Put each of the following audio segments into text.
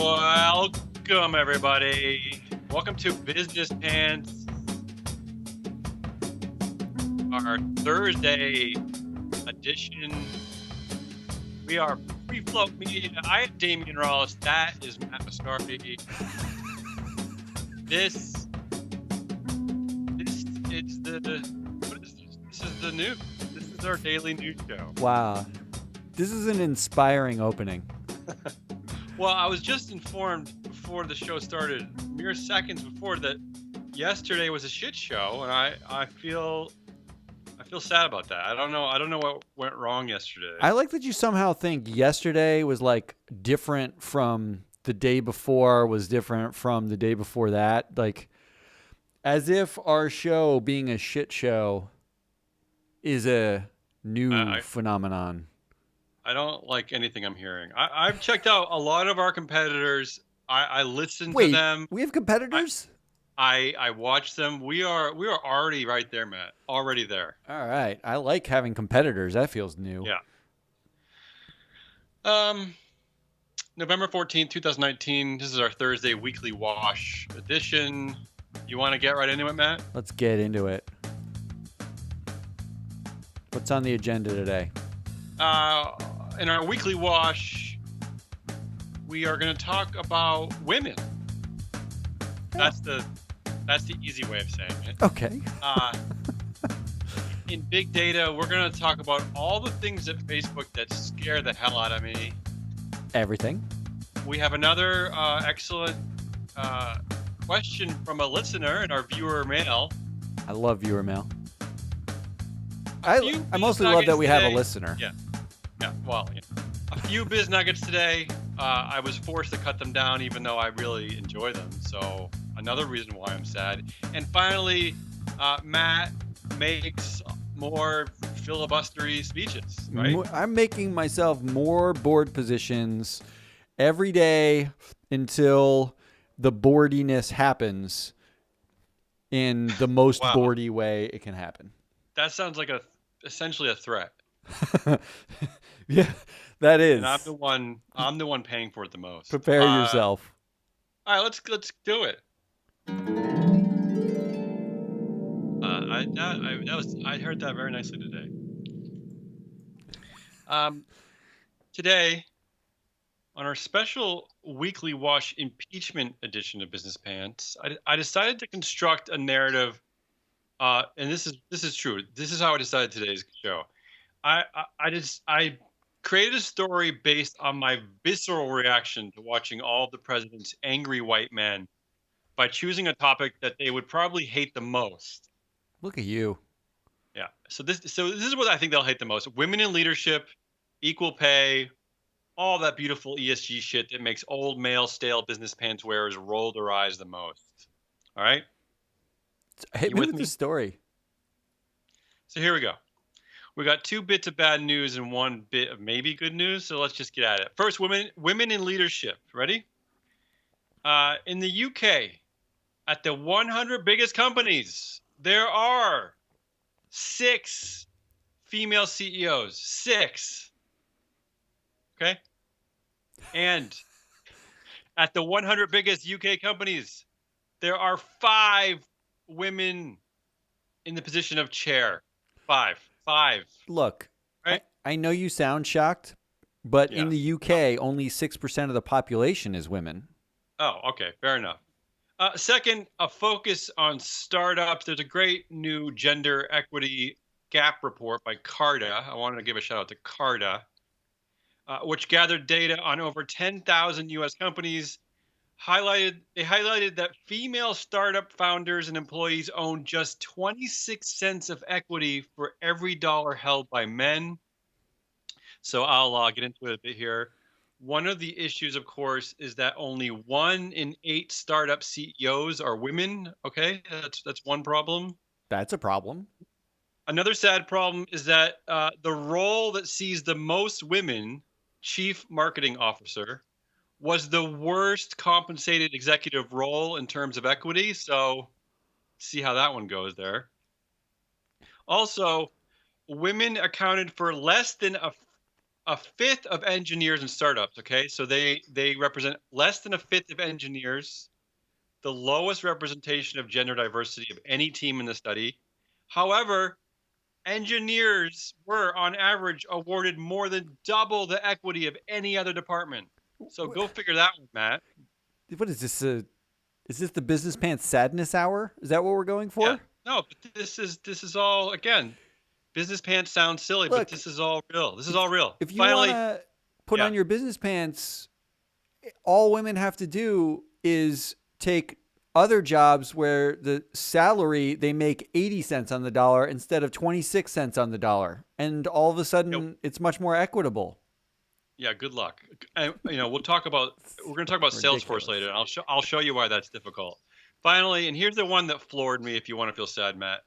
Welcome, everybody. Welcome to Business Pants, our Thursday edition. We are Free Float Media. I am Damian Rawls. That is Matt Mascardi. This is what is this? This is the news. This is our daily news show. Wow. This is an inspiring opening. Well, I was just informed before the show started, mere seconds before, that yesterday was a shit show, and I feel sad about that. I don't know what went wrong yesterday. I like that you somehow think yesterday was like different from the day before, was different from the day before that. Like, as if our show being a shit show is a new phenomenon. I don't like anything I'm hearing. I've checked out a lot of our competitors. I listened to them. We have competitors? I watched them. We are already right there, Matt. Already there. All right. I like having competitors. That feels new. Yeah. November 14th, 2019. This is our Thursday weekly wash edition. You want to get right into it, Matt? Let's get into it. What's on the agenda today? In our weekly wash, we are going to talk about women. That's the easy way of saying it. Okay. In big data, we're going to talk about all the things at Facebook that scare the hell out of me. Everything. We have another excellent question from a listener in our viewer mail. I love viewer mail. I mostly love that we have a listener. Yeah. Well, a few biz nuggets today. I was forced to cut them down, even though I really enjoy them. So another reason why I'm sad. And finally, Matt makes more filibustery speeches. Right? I'm making myself more board positions every day until the boardiness happens in the most boardy way it can happen. That sounds like essentially a threat. Yeah, that is. And I'm the one paying for it the most. Prepare yourself. All right, let's do it. I heard that very nicely today. Today, on our special weekly wash impeachment edition of Business Pants, I decided to construct a narrative. And this is true. This is how I decided today's show. I created a story based on my visceral reaction to watching all of the president's angry white men by choosing a topic that they would probably hate the most. Look at you. Yeah. So this is what I think they'll hate the most: women in leadership, equal pay, all that beautiful ESG shit that makes old male stale business pants wearers roll their eyes the most. All right. Hit me with the story. So here we go. We got 2 bits of bad news and 1 bit of maybe good news. So let's just get at it. First, women in leadership. Ready? In the UK, at the 100 biggest companies, there are 6 female CEOs. 6. Okay? And at the 100 biggest UK companies, there are 5 women in the position of chair. 5. Look, right? I know you sound shocked, but in the UK, only 6% of the population is women. Oh, okay. Fair enough. Second, a focus on startups. There's a great new gender equity gap report by Carta. I wanted to give a shout out to Carta, which gathered data on over 10,000 U.S. companies. They highlighted that female startup founders and employees own just 26 cents of equity for every dollar held by men. So I'll get into it a bit here. One of the issues, of course, is that only 1 in 8 startup CEOs are women. Okay, that's one problem. That's a problem. Another sad problem is that the role that sees the most women, chief marketing officer, was the worst compensated executive role in terms of equity. So see how that one goes there. Also, women accounted for less than a fifth of engineers and startups. Okay, so they represent less than a fifth of engineers, the lowest representation of gender diversity of any team in the study. However, engineers were on average awarded more than double the equity of any other department. So go figure that one, Matt. What is this? Is this the business pants sadness hour? Is that what we're going Yeah. for? No, but this is all again. Business pants sound silly, but Look, this is all real. This is if all real. if you want Finally, to put yeah. on your business pants, all women have to do is take other jobs where the salary they make 80 cents on the dollar instead of 26 cents on the dollar, and all of a Yep. sudden it's much more equitable. Yeah, good luck. And, we're going to talk about Salesforce Ridiculous. later. And I'll show you why that's difficult. Finally, and here's the one that floored me. If you want to feel sad, Matt,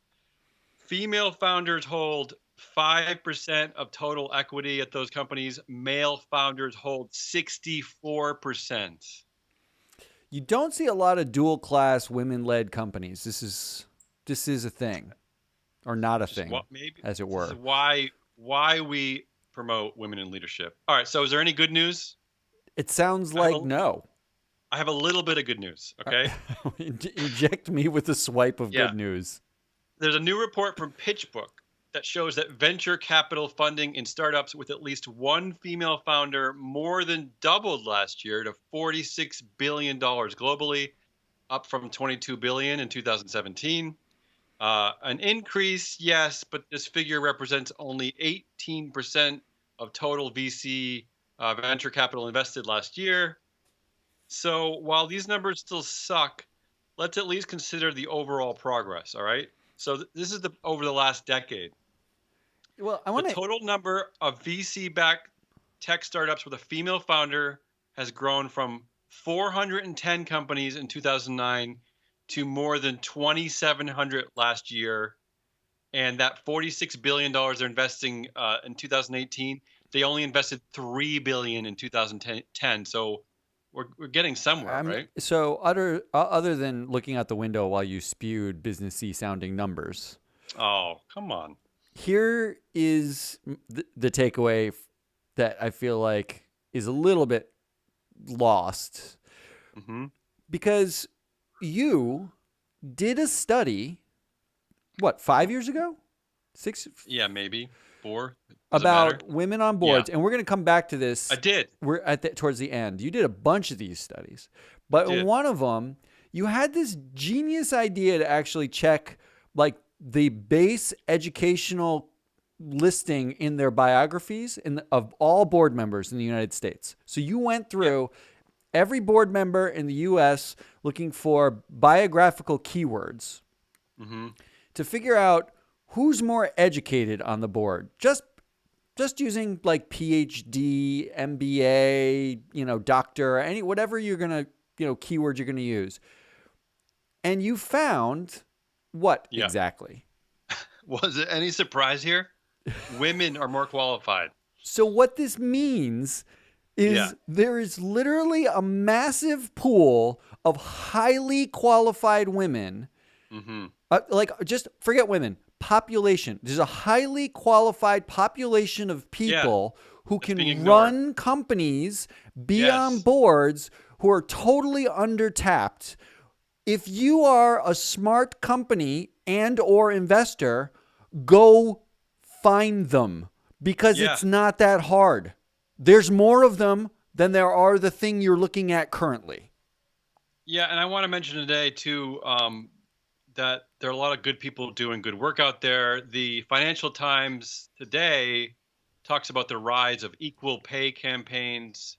female founders hold 5% of total equity at those companies. Male founders hold 64%. You don't see a lot of dual class women led companies. This is a thing, or not a Just thing, what maybe as it this is were. why we promote women in leadership. All right. So is there any good news? It sounds I have like a no. I have a little bit of good news. Okay. Inject me with a swipe of Yeah. good news. There's a new report from PitchBook that shows that venture capital funding in startups with at least one female founder more than doubled last year to $46 billion globally, up from 22 billion in 2017. An increase, yes, but this figure represents only 18% of total VC venture capital invested last year. So while these numbers still suck, let's at least consider the overall progress. All right. So this is the over the last decade. Well, I The want to. total number of VC-backed tech startups with a female founder has grown from 410 companies in 2009 to more than 2,700 last year. And that $46 billion they're investing in 2018, they only invested $3 billion in 2010. So we're getting somewhere, I mean, right? so other than looking out the window while you spewed businessy sounding numbers, Oh, come on. here is the takeaway that I feel like is a little bit lost Hmm. because you did a study, what, 5 years ago? Six? Yeah, maybe four. Does it matter? About women on Yeah, boards. And we're going to come back to I this. did. We're at towards the end. You did a bunch of these studies, but in Did. one of them, you had this genius idea to actually check like the base educational listing in their biographies of all board members in the United States. So you went Yeah. through every board member in the US looking for biographical keywords Hmm. to figure out who's more educated on the board. Just using like PhD, MBA, doctor, any whatever you're going to, keyword you're going to use. And you found what Yeah. exactly? Was it any surprise here? Women are more qualified. So what this means is Yeah. there is literally a massive pool of highly qualified women. Hmm. Like, just forget women. Population. There's a highly qualified population of people who being can ignored. run companies, be on Yes. boards, who are totally undertapped. If you are a smart company and or investor, go find them because Yeah. it's not that hard. There's more of them than there are the thing you're looking at currently. Yeah, and I want to mention today too that there are a lot of good people doing good work out there. The Financial Times today talks about the rise of equal pay campaigns.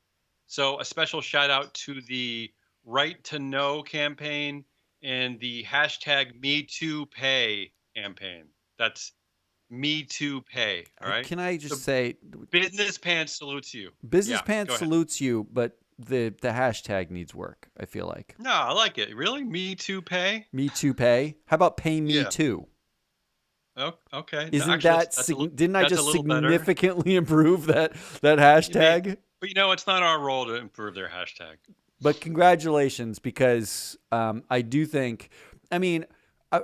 So a special shout out to the Right to Know campaign and the hashtag #MeTooPay campaign. That's #MeTooPay. All right. Can I So just say, Business Pants salutes you. Business Yeah, Pants go ahead. salutes you, but the hashtag needs work, I feel like. No, I like it. Really? #MeTooPay? Me too pay. How about pay me Yeah. too? Oh, okay. No, Isn't actually, that didn't I that's a just little better. significantly improve that hashtag? But it's not our role to improve their hashtag. But congratulations, because I do think, I mean,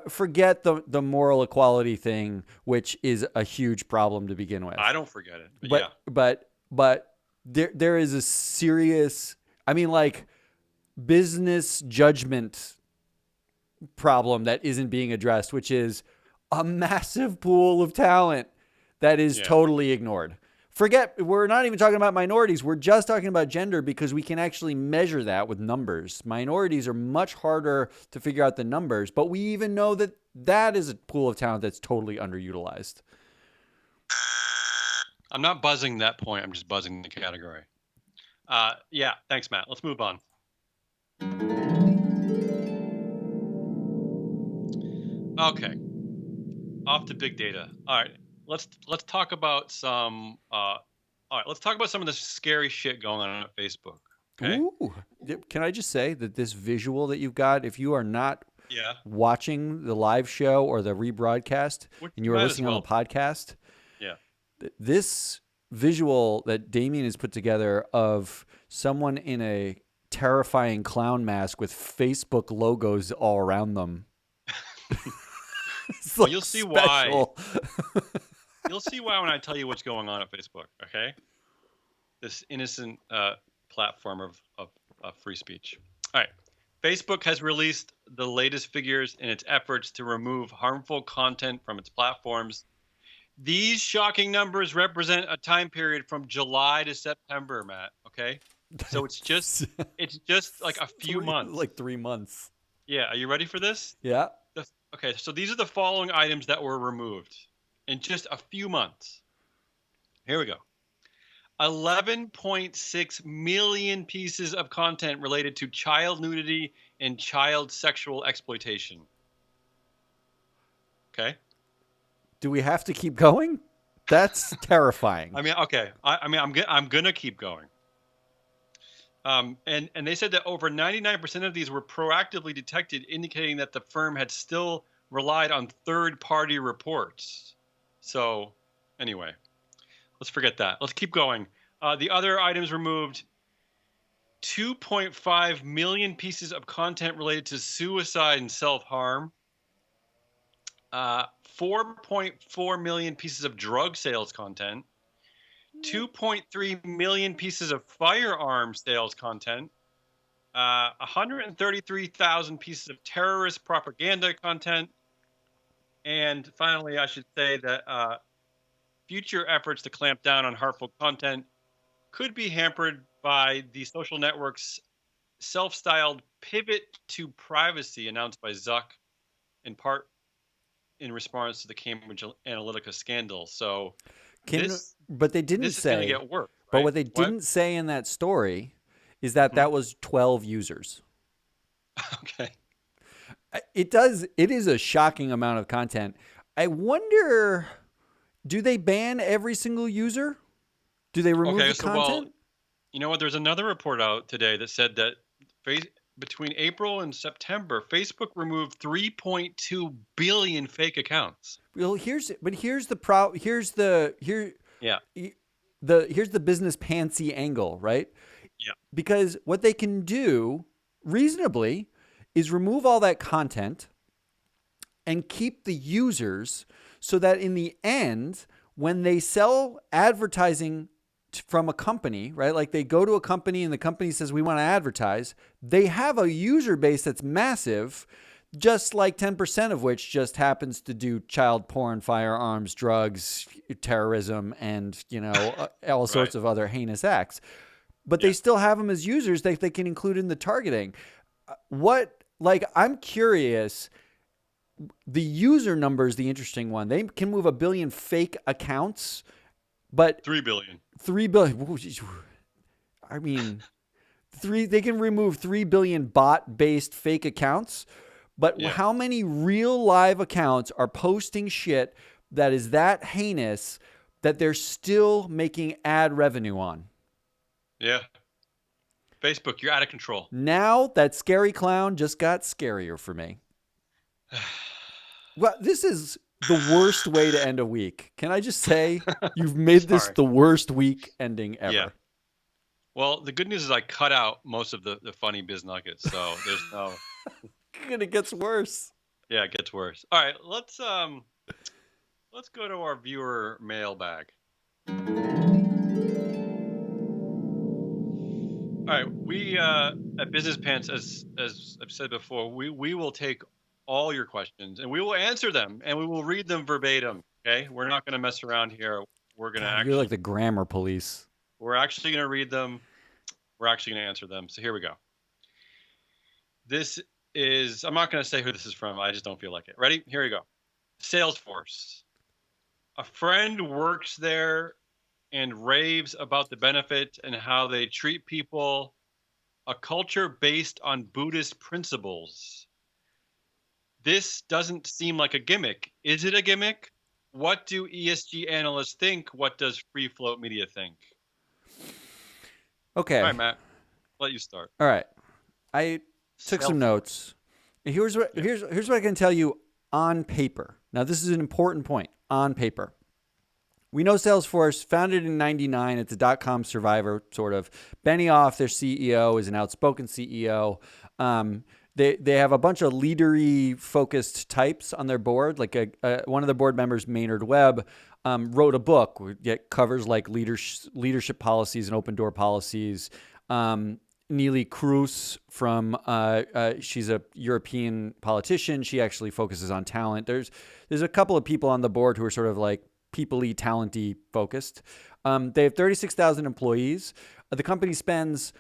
forget the moral equality thing, which is a huge problem to begin with. I don't forget it. But But yeah, but but there is a serious, I mean, like, business judgment problem that isn't being addressed, which is a massive pool of talent that is Yeah. totally ignored. Forget, we're not even talking about minorities. We're just talking about gender because we can actually measure that with numbers. Minorities are much harder to figure out the numbers, but we even know that that is a pool of talent that's totally underutilized. I'm not buzzing that point. I'm just buzzing the category. Yeah. Thanks, Matt. Let's move on. Okay. Off to big data. All right. Let's talk about some. All right. Let's talk about some of the scary shit going on Facebook. Okay. Ooh. Can I just say that this visual that you've got, if you are not Yeah. watching the live show or the rebroadcast Which and you you are might as listening on the well. podcast, Yeah. this visual that Damien has put together of someone in a terrifying clown mask with Facebook logos all around them. It's Well, like you'll see why. special. You'll see why when I tell you what's going on at Facebook. Okay. This innocent platform of free speech. All right. Facebook has released the latest figures in its efforts to remove harmful content from its platforms. These shocking numbers represent a time period from July to September, Matt. Okay. So it's just like a few months. Like 3 months. Yeah. Are you ready for this? Yeah. Okay. So these are the following items that were removed in just a few months. Here we go. 11.6 million pieces of content related to child nudity and child sexual exploitation. Okay. Do we have to keep going? That's terrifying. I mean, okay. I'm gonna keep going. And they said that over 99% of these were proactively detected, indicating that the firm had still relied on third-party reports. So, anyway, let's forget that. Let's keep going. The other items removed: 2.5 million pieces of content related to suicide and self-harm. 4.4 million pieces of drug sales content. 2.3 million pieces of firearm sales content. 133,000 pieces of terrorist propaganda content. And finally, I should say that future efforts to clamp down on harmful content could be hampered by the social network's self-styled pivot to privacy announced by Zuck, in part in response to the Cambridge Analytica scandal. So But they didn't this is going to say. get worse, But right? what they What? didn't say in that story is that Mhm. that was 12 users. Okay. It is a shocking amount of content. I wonder, do they ban every single user? Do they remove Okay. the So, well, content? you know what? There's another report out today that said that between April and September, Facebook removed 3.2 billion fake accounts. Well, here's the pro here's the here Yeah. here's the business pantsy angle, right? Yeah. Because what they can do reasonably is remove all that content and keep the users so that in the end, when they sell advertising from a company, right? Like they go to a company and the company says, we want to advertise. They have a user base that's massive, just like 10% of which just happens to do child porn, firearms, drugs, terrorism, and, all sorts Right. of other heinous acts. But they Yeah. still have them as users that they can include in the targeting. I'm curious. The user number is the interesting one. They can move 1 billion fake accounts, but 3 billion. 3 billion. I mean, they can remove 3 billion bot-based fake accounts, but Yeah. how many real live accounts are posting shit that is that heinous that they're still making ad revenue on? Yeah. Facebook, you're out of control. Now that scary clown just got scarier for me. Well, this is the worst way to end a week. Can I just say you've made this Sorry. the worst week ending ever? Yeah. Well, the good news is I cut out most of the funny biz nuggets, so there's no. And it gets worse. Yeah, it gets worse. All right, let's go to our viewer mailbag. All right, we at Business Pants, as I've said before, we will take all your questions and we will answer them and we will read them verbatim. Okay, we're not going to mess around here. We're going to God, you're like actually the grammar police. we're actually going to read them. We're actually going to answer them. So here we go. This is I'm not going to say who this is from. I just don't feel like it. Ready? Here we go. Salesforce. A friend works there and raves about the benefit and how they treat people. A culture based on Buddhist principles. This doesn't seem like a gimmick. Is it a gimmick? What do ESG analysts think? What does Free Float Media think? Okay. All right, Matt, let you start. All right. I took some notes. Here's what I can tell you on paper. Now, this is an important point. On paper, we know Salesforce, founded in '99. It's a .com survivor, sort of. Benioff, their CEO, is an outspoken CEO. They have a bunch of leadery focused types on their board. Like one of the board members, Maynard Webb, wrote a book that covers like leadership policies and open door policies. Neelie Kroes she's a European politician. She actually focuses on talent. There's a couple of people on the board who are sort of like people-y, talent-y focused. They have 36,000 employees. The company spends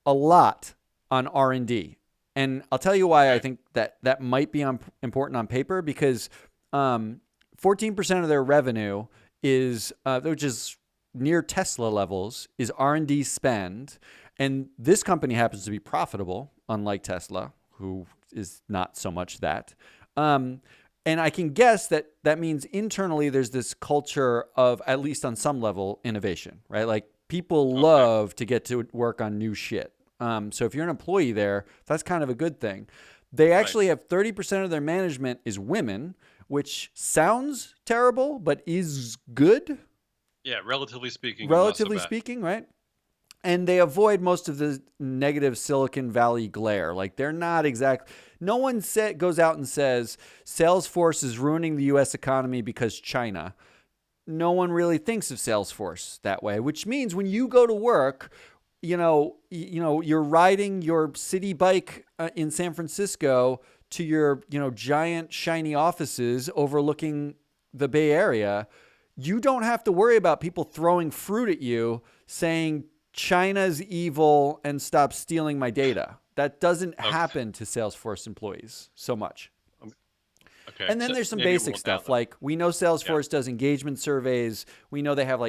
a lot on R&D. And I'll tell you why I think that might be important on paper, because 14% of their revenue is, which is near Tesla levels, is R&D spend. And this company happens to be profitable, unlike Tesla, who is not so much that. And I can guess that means internally there's this culture of, at least on some level, innovation, right? Like people love to get to work on new shit. So if you're an employee there, that's kind of a good thing. They actually have 30% of their management is women, which sounds terrible, but is good. Yeah, relatively speaking. Relatively speaking, right? And they avoid most of the negative Silicon Valley glare. Like they're not exactly. No one goes out and says Salesforce is ruining the U.S. economy because China. No one really thinks of Salesforce that way, which means when you go to work, you're riding your city bike in San Francisco to your, giant shiny offices overlooking the Bay Area. You don't have to worry about people throwing fruit at you saying China's evil and stop stealing my data. That doesn't happen to Salesforce employees so much. Okay. And then there's some basic stuff. Like we know Salesforce does engagement surveys. We know they have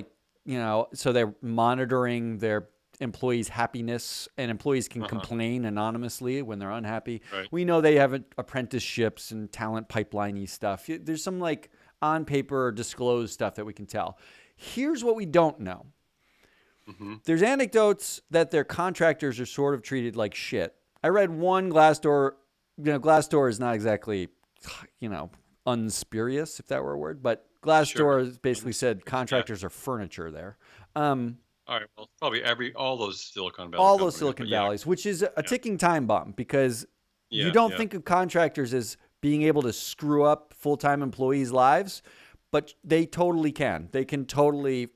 so they're monitoring their employees' happiness, and employees can complain anonymously when they're unhappy. Right. We know they have apprenticeships and talent pipeline-y stuff. There's some like on paper disclosed stuff that we can tell. Here's what we don't know. There's anecdotes that their contractors are sort of treated like shit. I read one Glassdoor. Glassdoor is not exactly, unspurious, if that were a word, but Glassdoor basically said contractors are furniture there. All right. Well, probably all those Silicon Valley. All those Silicon Valleys, which is a ticking time bomb, because you don't think of contractors as being able to screw up full-time employees' lives, but they totally can. They can totally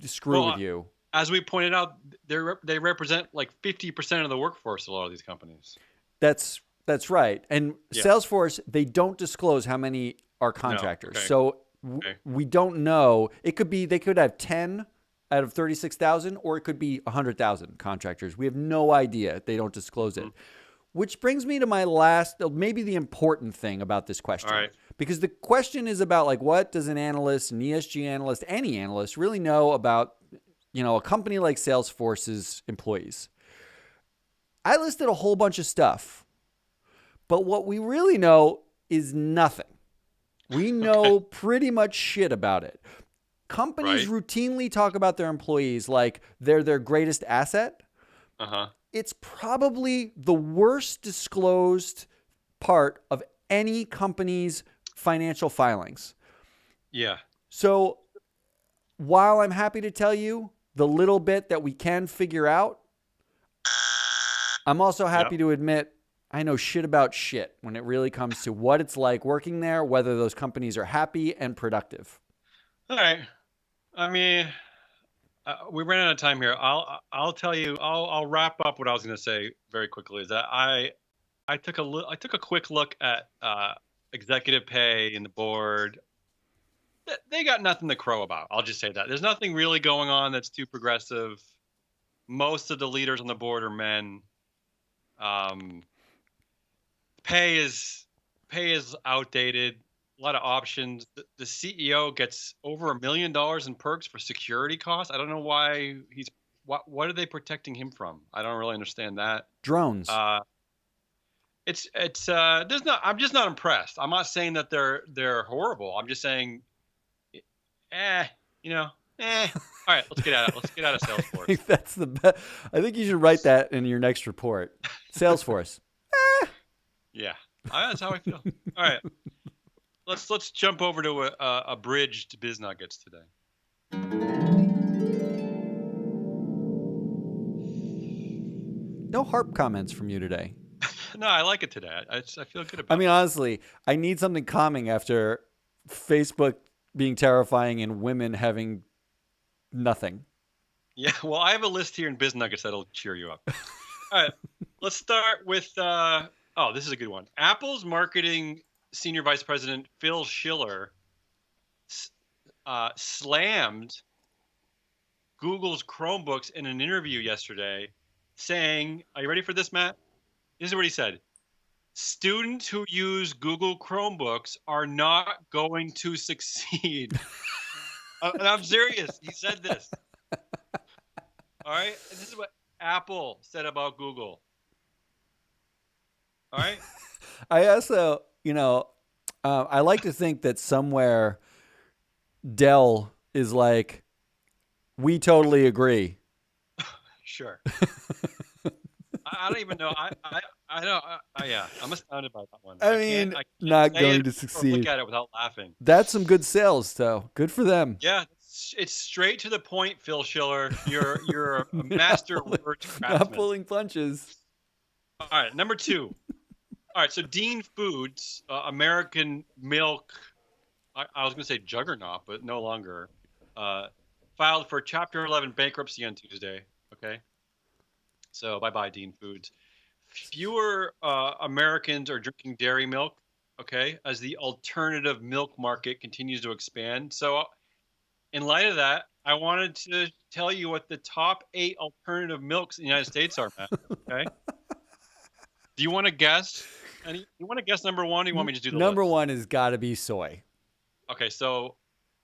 screw with you. As we pointed out, they represent like 50% of the workforce. A lot of these companies. That's right. And Salesforce, they don't disclose how many are contractors. So we don't know. They could have 10 out of 36,000, or it could be 100,000 contractors. We have no idea. They don't disclose it. Which brings me to my last, maybe the important thing about this question. All right. Because the question is about like, what does an analyst, an ESG analyst, any analyst really know about a company like Salesforce's employees? I listed a whole bunch of stuff, but what we really know is nothing. We know pretty much shit about it. Companies routinely talk about their employees like they're their greatest asset. It's probably the worst disclosed part of any company's financial filings. Yeah. So while I'm happy to tell you the little bit that we can figure out, I'm also happy to admit I know shit about shit when it really comes to what it's like working there, whether those companies are happy and productive. All right. I mean, We ran out of time here. I'll tell you. I'll wrap up what I was going to say very quickly. Is that I took a quick look at executive pay and the board. They got nothing to crow about. I'll just say that there's nothing really going on that's too progressive. Most of the leaders on the board are men. Um, pay is pay is outdated. A lot of options. The CEO gets over $1 million in perks for security costs. I don't know why he's what are they protecting him from? I don't really understand that. Drones. Uh, it's there's not. I'm just not impressed. I'm not saying that they're horrible. I'm just saying, eh, you know, eh. All right, let's get out. Let's get out of I Salesforce. think that's the best. I think you should write that in your next report. Salesforce. Yeah, that's how I feel. All right, let's jump over to a bridged biz nuggets today. No harp comments from you today. No, I like it today. I feel good I about mean, it. honestly, I need something calming after Facebook being terrifying and women having nothing. Yeah, well, I have a list here in Biz Nuggets that'll cheer you up. All right, let's start with. Oh, this is a good one. Apple's marketing senior vice president Phil Schiller slammed Google's Chromebooks in an interview yesterday, saying, "Are you ready for this, Matt? This is what he said: Students who use Google Chromebooks are not going to succeed." And I'm serious. He said this. All right. And this is what Apple said about Google. All right. I also, I like to think that somewhere Dell is like, we totally agree. Sure. I don't even know. I don't. Yeah, I'm astounded by that one. I mean, I can't not say going it to or succeed. look at it without laughing. That's some good sales, though. Good for them. Yeah, it's straight to the point, Phil Schiller. You're a master word Not craftsman. pulling punches. All right, number two. All right, so Dean Foods, American milk. I was going to say juggernaut, but no longer. Filed for Chapter 11 bankruptcy on Tuesday. Okay, so bye bye Dean Foods. Fewer Americans are drinking dairy milk. Okay, as the alternative milk market continues to expand. So, in light of that, I wanted to tell you what the top 8 alternative milks in the United States are, Matt. Okay, do you want to guess? You want to guess number one? Or you want me to just do the Number list? one has got to be soy. Okay, so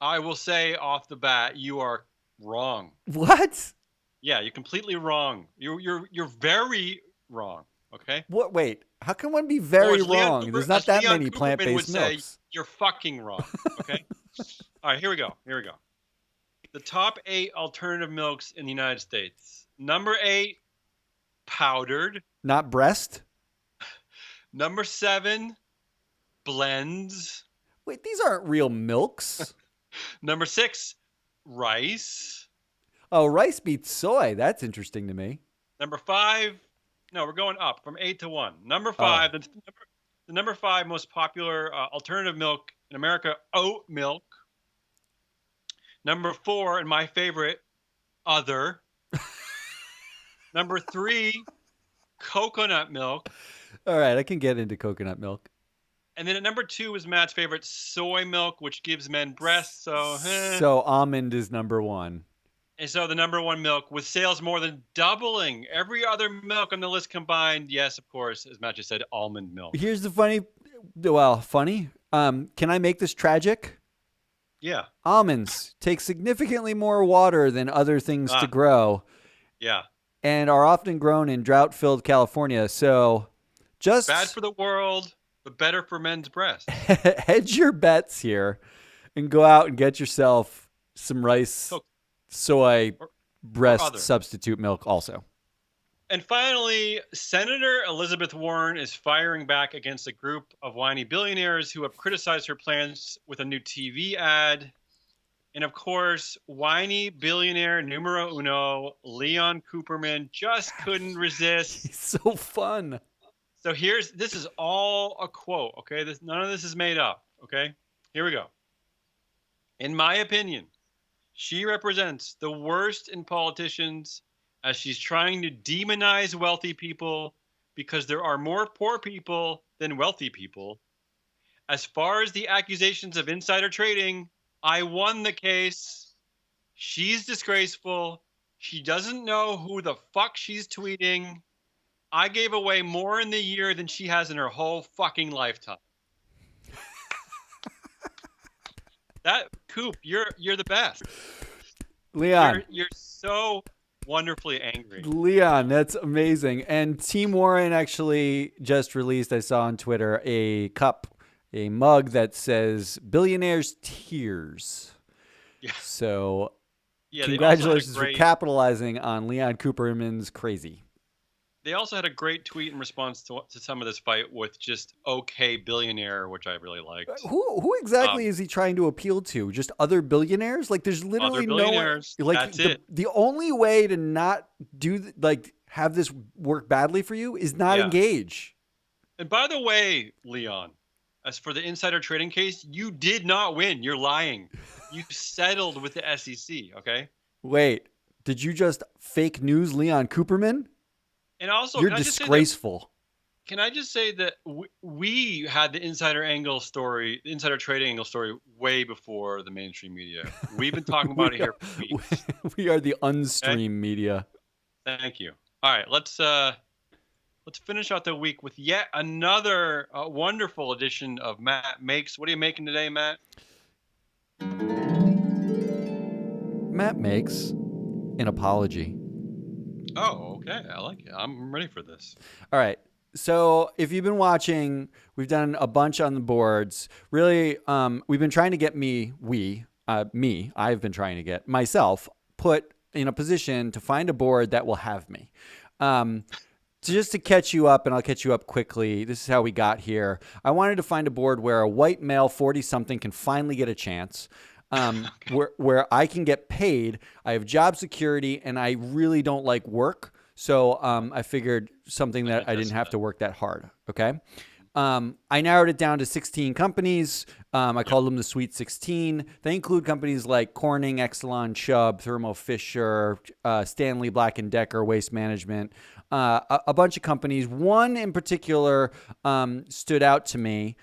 I will say off the bat, you are wrong. What? Yeah, you're completely wrong. You're very wrong. Okay. What? Wait. How can one be Or very as Leon wrong? Cooper, There's not as that Leon many Cooperman would plant-based say, milks. you're fucking wrong. Okay. All right, here we go. Here we go. The top 8 alternative milks in the United States. Number 8, powdered. Not breast? Number 7, blends. Wait, these aren't real milks. Number 6, rice. Oh, rice beats soy. That's interesting to me. Number 5, no, we're going up from 8 to 1. Number Oh. 5, the number 5 most popular alternative milk in America, oat milk. Number 4, and my favorite, other. Number 3, coconut milk. All right, I can get into coconut milk. And then at number 2 is Matt's favorite, soy milk, which gives men breasts. So, So almond is number one. And so the number 1 milk with sales more than doubling every other milk on the list combined. Yes, of course, as Matt just said, almond milk. Here's the funny. Can I make this tragic? Yeah, Almonds take significantly more water than other things to Ah. grow yeah. and are often grown in drought-filled California. So just Bad for the world, but better for men's breasts. hedge your bets here and go out and get yourself some rice, Coke. soy, Or breast other. substitute milk also. And finally, Senator Elizabeth Warren is firing back against a group of whiny billionaires who have criticized her plans with a new TV ad. And of course, whiny billionaire numero uno, Leon Cooperman, just couldn't resist. He's so fun. So this is all a quote, okay? None of this is made up, okay? Here we go. In my opinion, She represents the worst in politicians as she's trying to demonize wealthy people because there are more poor people than wealthy people. As far as the accusations of insider trading, I won the case. She's disgraceful. She doesn't know who the fuck she's tweeting. I gave away more in the year than she has in her whole fucking lifetime. That Coop, you're the best. Leon. You're so wonderfully angry. Leon, that's amazing. And Team Warren actually just released, I saw on Twitter, a cup, a mug that says "Billionaires Tears." Yeah. So, Yeah, congratulations for capitalizing on Leon Cooperman's crazy. They also had a great tweet in response to some of this fight with just "okay billionaire," which I really liked. Who exactly is he trying to appeal to? Just other billionaires? Like, there's literally no like. That's the only way to not do have this work badly for you is not engage. And by the way, Leon, as for the insider trading case, you did not win. You're lying. You settled with the SEC. Okay. Wait, did you just fake news Leon Cooperman? And also, you're disgraceful. Can I just say that we had the insider trading angle story way before the mainstream media. We've been talking about it here for weeks. We are the unstream media. Thank you. All right, let's finish out the week with yet another wonderful edition of Matt Makes. What are you making today, Matt? Matt makes an apology. Oh, okay. I like it. I'm ready for this. All right. So if you've been watching, we've done a bunch on the boards. Really, we've been trying to get I've been trying to get myself put in a position to find a board that will have me. Just to catch you up, and I'll catch you up quickly, this is how we got here. I wanted to find a board where a white male 40-something can finally get a chance. Okay. where I can get paid, I have job security, and I really don't like work. So I figured something that I didn't have to work that hard. Okay. I narrowed it down to 16 companies. I called them the Sweet 16. They include companies like Corning, Exelon, Chubb, Thermo Fisher, Stanley Black & Decker, Waste Management, a bunch of companies. One in particular stood out to me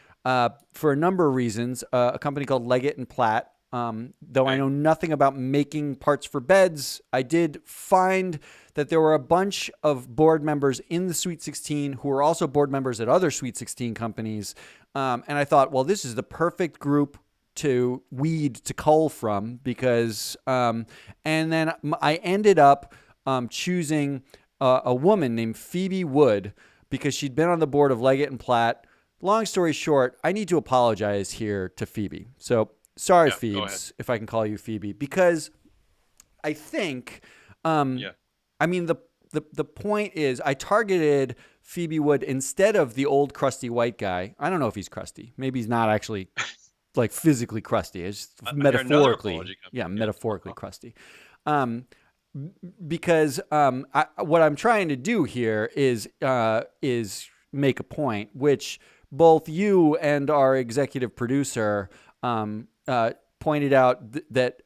for a number of reasons. A company called Leggett & Platt. Though I know nothing about making parts for beds, I did find that there were a bunch of board members in the Sweet 16 who were also board members at other Sweet 16 companies. And I thought, well, this is the perfect group to weed to cull from because, and then I ended up choosing a woman named Phoebe Wood because she'd been on the board of Leggett & Platt. Long story short, I need to apologize here to Phoebe. So, sorry, Phoebes, if I can call you Phoebe, because I think, I mean, the point is I targeted Phoebe Wood instead of the old crusty white guy. I don't know if he's crusty. Maybe he's not actually like physically crusty. It's metaphorically, metaphorically crusty. Because what I'm trying to do here is make a point, which both you and our executive producer pointed out that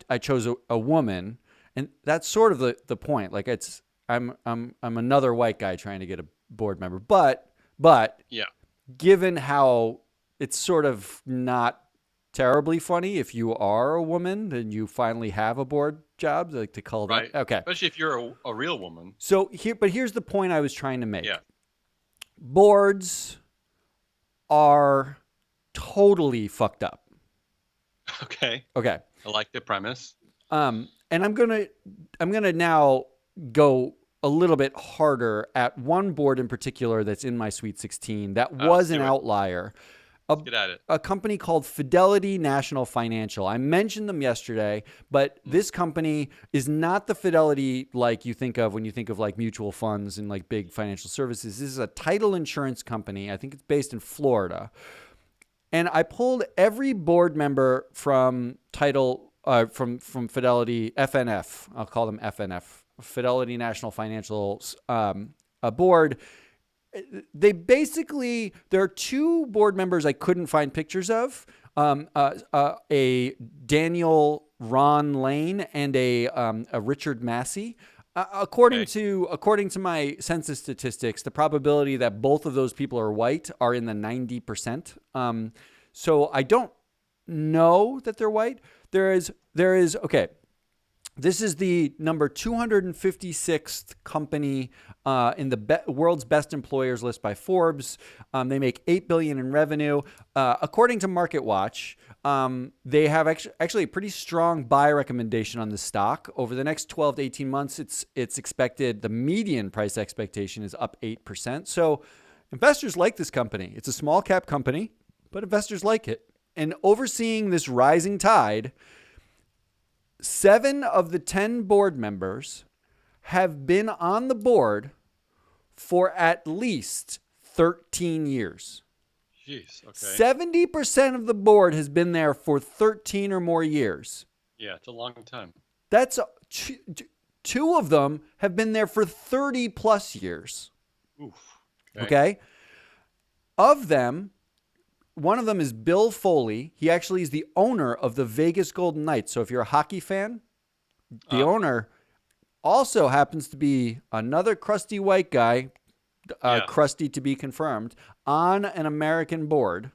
I chose a woman, and that's sort of the point. Like I'm another white guy trying to get a board member, but given how it's sort of not terribly funny if you are a woman, then you finally have a board job, like to call that. Right. Okay. Especially if you're a real woman. So here's the point I was trying to make. Yeah. Boards are totally fucked up. Okay. I like the premise. And I'm gonna now go a little bit harder at one board in particular that's in my Sweet 16 that was an outlier. Let's get at it. A company called Fidelity National Financial. I mentioned them yesterday, but this company is not the Fidelity like you think of when you think of like mutual funds and like big financial services. This is a title insurance company. I think it's based in Florida. And I pulled every board member from from Fidelity FNF. I'll call them FNF, Fidelity National Financial's board. They basically, there are two board members I couldn't find pictures of. A Daniel Ron Lane and a Richard Massey. According Okay. to my census statistics, the probability that both of those people are white are in the 90%. So I don't know that they're white. There is okay. This is the number 256th company in the world's best employers list by Forbes. They make $8 billion in revenue. According to MarketWatch, they have actually a pretty strong buy recommendation on the stock. Over the next 12 to 18 months, it's expected, the median price expectation is up 8%. So investors like this company. It's a small cap company, but investors like it. And overseeing this rising tide, 7 of the 10 board members have been on the board for at least 13 years. Jeez. Okay. 70% of the board has been there for 13 or more years. Yeah, it's a long time. That's two of them have been there for 30 plus years. Oof. Okay. Of them, one of them is Bill Foley. He actually is the owner of the Vegas Golden Knights. So if you're a hockey fan, the owner also happens to be another crusty white guy, crusty to be confirmed, on an American board.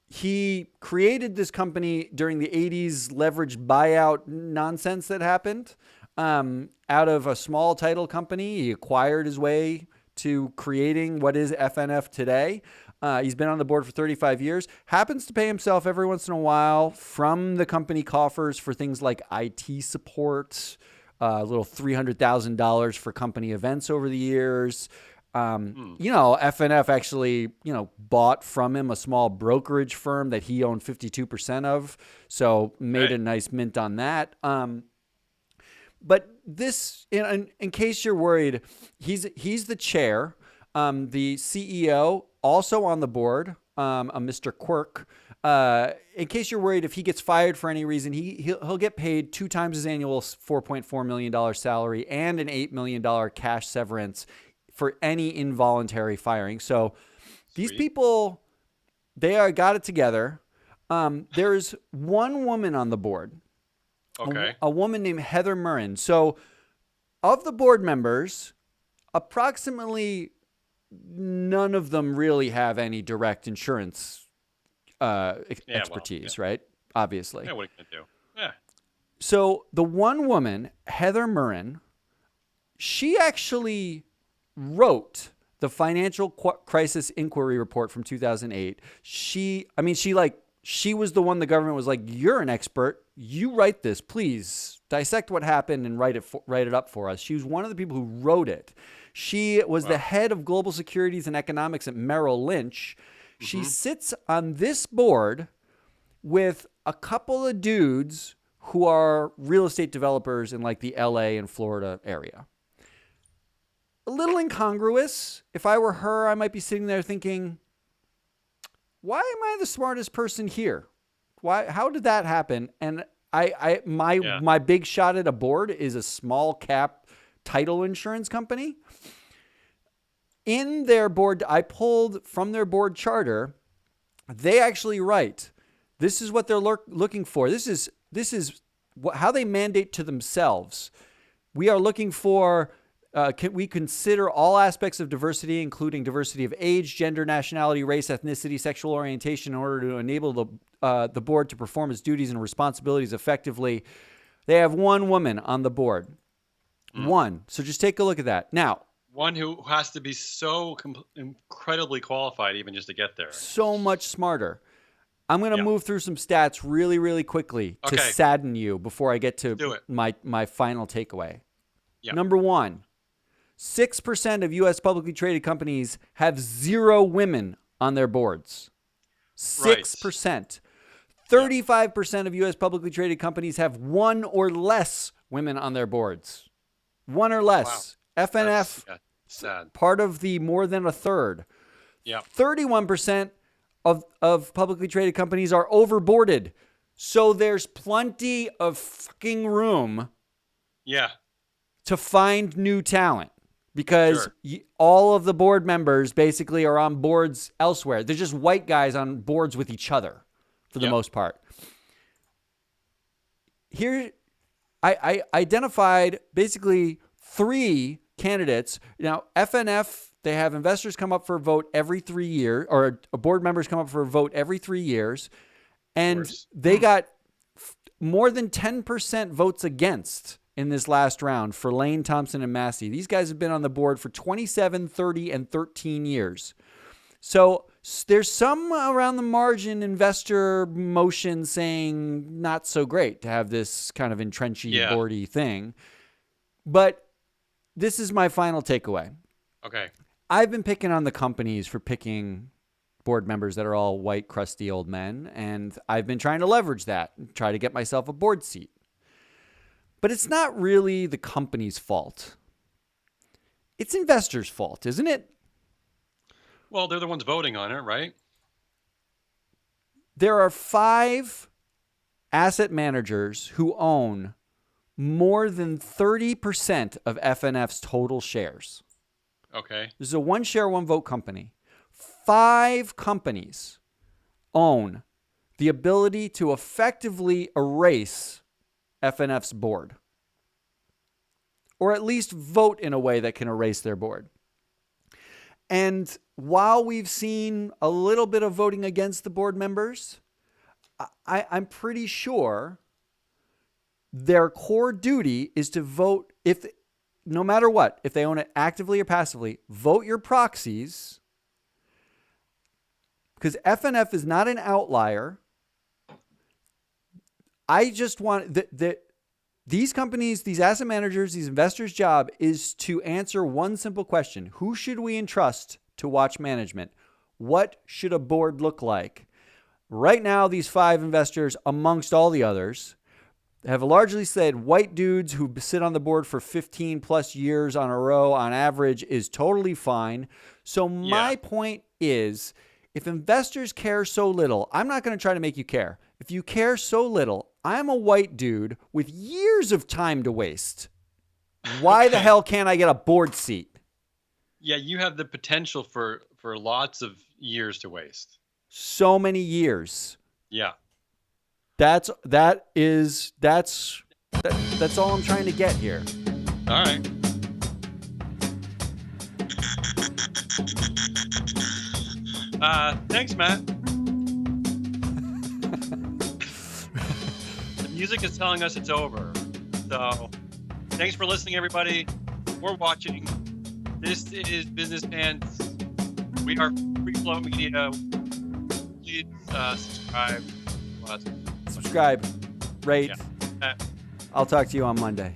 He created this company during the 80s leveraged buyout nonsense that happened. Out of a small title company, he acquired his way to creating what is FNF today. He's been on the board for 35 years, happens to pay himself every once in a while from the company coffers for things like IT support, a little $300,000 for company events over the years. FNF actually, bought from him a small brokerage firm that he owned 52% of. So made a nice mint on that. But this, in case you're worried, he's the chair. The CEO also on the board, a Mr. Quirk. In case you're worried, if he gets fired for any reason, he'll get paid 2 times his annual $4.4 million salary and an $8 million cash severance for any involuntary firing. So these people, they got it together. There's one woman on the board. Okay. A woman named Heather Murrin. So of the board members, approximately none of them really have any direct insurance expertise, right? Obviously. Yeah, what are you going to do? Yeah. So the one woman, Heather Murrin, she actually wrote the Financial Crisis Inquiry Report from 2008. She was the one the government was like, you're an expert. You write this, please dissect what happened and write it up for us. She was one of the people who wrote it. She was the head of global securities and economics at Merrill Lynch. She sits on this board with a couple of dudes who are real estate developers in like the LA and Florida area. A little incongruous. If I were her, I might be sitting there thinking, why am I the smartest person here? How did that happen? And my big shot at a board is a small cap title insurance company. In their board, I pulled from their board charter, they actually write, this is what they're looking for. This is how they mandate to themselves. We are looking for, can we consider all aspects of diversity, including diversity of age, gender, nationality, race, ethnicity, sexual orientation, in order to enable the board to perform its duties and responsibilities effectively. They have one woman on the board. One. So just take a look at that. Now, one who has to be so incredibly qualified even just to get there. So much smarter. I'm going to move through some stats really, really quickly to sadden you before I get to my final takeaway. Yep. Number 1, 6% of U.S. publicly traded companies have 0 women on their boards. 6%. 35% of U.S. publicly traded companies have 1 or less women on their boards. 1 or less. Wow. FNF, sad. Part of the more than a third. Yeah. 31% of publicly traded companies are overboarded. So there's plenty of fucking room to find new talent because all of the board members basically are on boards elsewhere. They're just white guys on boards with each other for the most part. here I identified basically 3 candidates. Now, FNF, they have investors come up for a vote every 3 years, or board members come up for a vote every 3 years. And they got more than 10% votes against in this last round for Lane, Thompson, and Massey. These guys have been on the board for 27, 30, and 13 years. So there's some around the margin investor motion saying not so great to have this kind of entrenchy, boardy thing. But this is my final takeaway. Okay. I've been picking on the companies for picking board members that are all white, crusty old men, and I've been trying to leverage that and try to get myself a board seat. But it's not really the company's fault. It's investors' fault, isn't it? Well, they're the ones voting on it, right? There are 5 asset managers who own more than 30% of FNF's total shares. Okay. This is a one share, one vote company. 5 companies own the ability to effectively erase FNF's board, or at least vote in a way that can erase their board. And while we've seen a little bit of voting against the board members, I'm pretty sure their core duty is to vote, no matter what, if they own it actively or passively, vote your proxies. Because FNF is not an outlier. I just want these companies, these asset managers, these investors' job is to answer one simple question. Who should we entrust to watch management? What should a board look like? Right now, these 5 investors, amongst all the others, have largely said white dudes who sit on the board for 15 plus years on a row on average is totally fine. So my point is, if investors care so little, I'm not going to try to make you care. If you care so little, I'm a white dude with years of time to waste. Why the hell can't I get a board seat? Yeah, you have the potential for lots of years to waste. So many years. Yeah. That's all I'm trying to get here. All right. Thanks, Matt. The music is telling us it's over. So, thanks for listening, everybody. We're watching. This is Business Pants. We are Free Flow Media. Please subscribe. Subscribe, rate. Yeah. I'll talk to you on Monday.